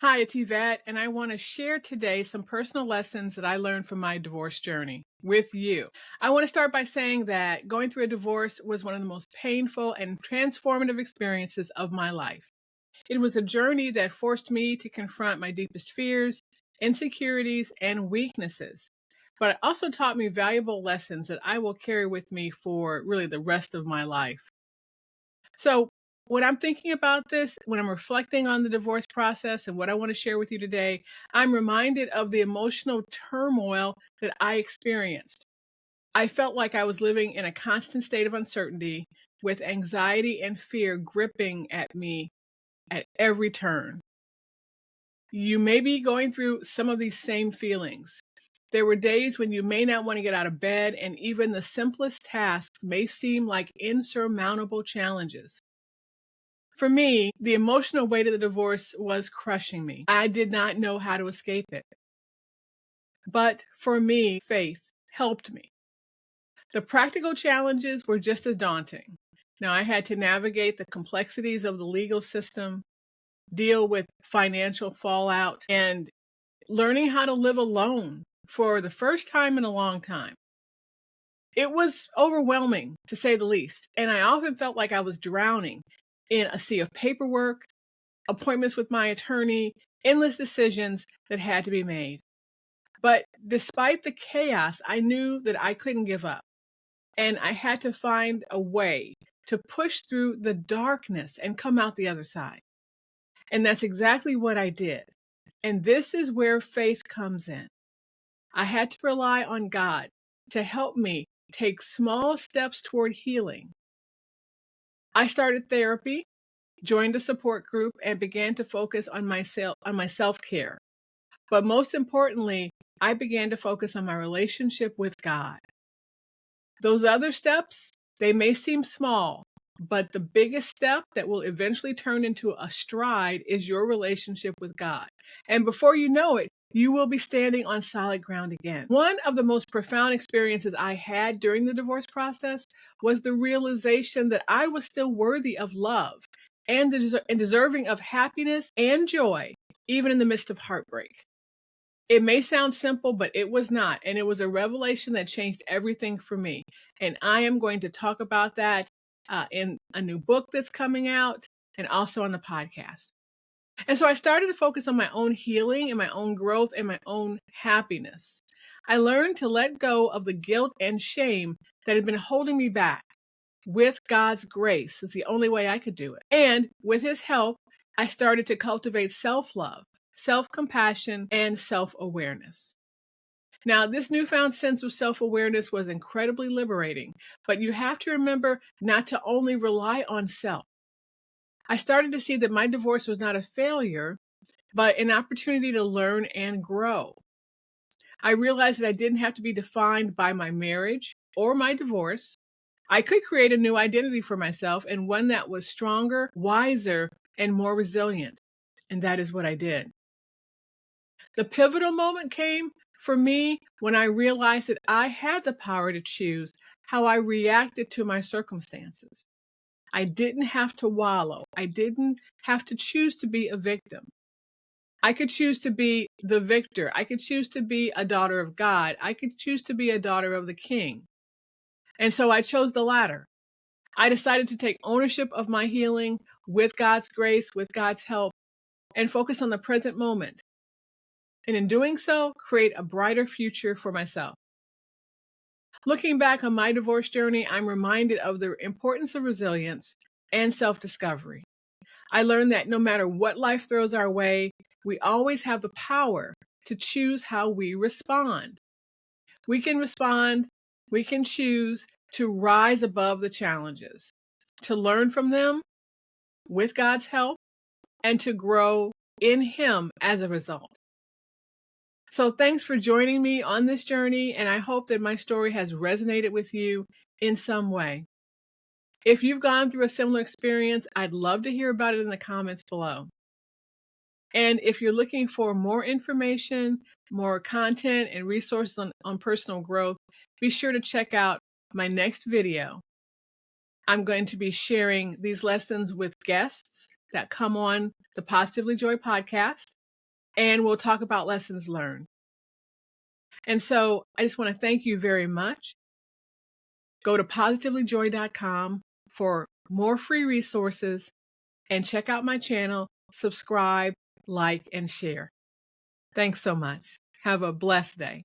Hi, it's Yvette, and I want to share today some personal lessons that I learned from my divorce journey with you. I want to start by saying that going through a divorce was one of the most painful and transformative experiences of my life. It was a journey that forced me to confront my deepest fears, insecurities, and weaknesses. But it also taught me valuable lessons that I will carry with me for really the rest of my life. So, when I'm thinking about this, when I'm reflecting on the divorce process and what I want to share with you today, I'm reminded of the emotional turmoil that I experienced. I felt like I was living in a constant state of uncertainty with anxiety and fear gripping at me at every turn. You may be going through some of these same feelings. There were days when you may not want to get out of bed, and even the simplest tasks may seem like insurmountable challenges. For me, the emotional weight of the divorce was crushing me. I did not know how to escape it. But for me, faith helped me. The practical challenges were just as daunting. Now, I had to navigate the complexities of the legal system, deal with financial fallout, and learning how to live alone for the first time in a long time. It was overwhelming, to say the least, and I often felt like I was drowning in a sea of paperwork, appointments with my attorney, endless decisions that had to be made. But despite the chaos, I knew that I couldn't give up. And I had to find a way to push through the darkness and come out the other side. And that's exactly what I did. And this is where faith comes in. I had to rely on God to help me take small steps toward healing. I started therapy, joined a support group, and began to focus on my self-care. But most importantly, I began to focus on my relationship with God. Those other steps, they may seem small, but the biggest step that will eventually turn into a stride is your relationship with God. And before you know it, you will be standing on solid ground again. One of the most profound experiences I had during the divorce process was the realization that I was still worthy of love and deserving of happiness and joy, even in the midst of heartbreak. It may sound simple, but it was not. And it was a revelation that changed everything for me. And I am going to talk about that in a new book that's coming out and also on the podcast. And so I started to focus on my own healing and my own growth and my own happiness. I learned to let go of the guilt and shame that had been holding me back. With God's grace is the only way I could do it. And with his help, I started to cultivate self-love, self-compassion, and self-awareness. Now, this newfound sense of self-awareness was incredibly liberating, but you have to remember not to only rely on self. I started to see that my divorce was not a failure, but an opportunity to learn and grow. I realized that I didn't have to be defined by my marriage or my divorce. I could create a new identity for myself and one that was stronger, wiser, and more resilient. And that is what I did. The pivotal moment came for me when I realized that I had the power to choose how I reacted to my circumstances. I didn't have to wallow. I didn't have to choose to be a victim. I could choose to be the victor. I could choose to be a daughter of God. I could choose to be a daughter of the King. And so I chose the latter. I decided to take ownership of my healing with God's grace, with God's help, and focus on the present moment. And in doing so, create a brighter future for myself. Looking back on my divorce journey, I'm reminded of the importance of resilience and self-discovery. I learned that no matter what life throws our way, we always have the power to choose how we respond. We can respond, we can choose to rise above the challenges, to learn from them with God's help, and to grow in Him as a result. So thanks for joining me on this journey, and I hope that my story has resonated with you in some way. If you've gone through a similar experience, I'd love to hear about it in the comments below. And if you're looking for more information, more content, and resources on personal growth, be sure to check out my next video. I'm going to be sharing these lessons with guests that come on the Positively Joy podcast. and we'll talk about lessons learned. And so I just want to thank you very much. Go to positivelyjoy.com for more free resources and check out my channel, subscribe, like, and share. Thanks so much. Have a blessed day.